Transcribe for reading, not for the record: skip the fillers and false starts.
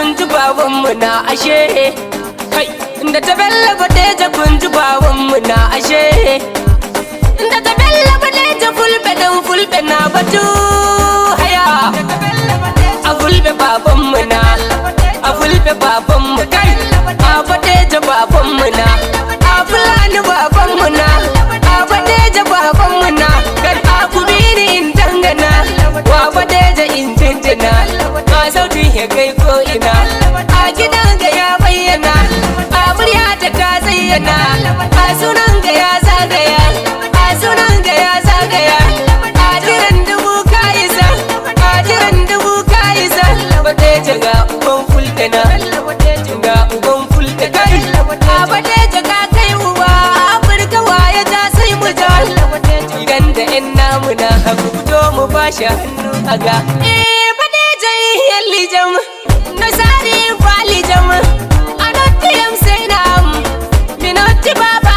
kun ji babanmu na ashe kai da ta bella badeja kun ji babanmu na ashe da ta bella badeja fulbe dan fulbe na batu haya a fulbe babanmu na a fulbe babanmu kai a badeja babanmu na a fulani babanmu na a badeja babanmu na kan a kubini in dangana wa badeja in jinjina ma sauti ya kai ko ina a gidan ga ya bayyana a murya ta zayyana a sunan ga ya zagaya a sunan ga ya zagaya a jiran dubu kaisa a jiran dubu kaisa badeja ga uban fulkana ga uban fulka kai a badeja ka kai uba Afirka waye ta sai mu ja idan da yan namu na haku fito mu bashi hannu aga badeja yalli jam nasari fali jam anotti am sai nam minotti baba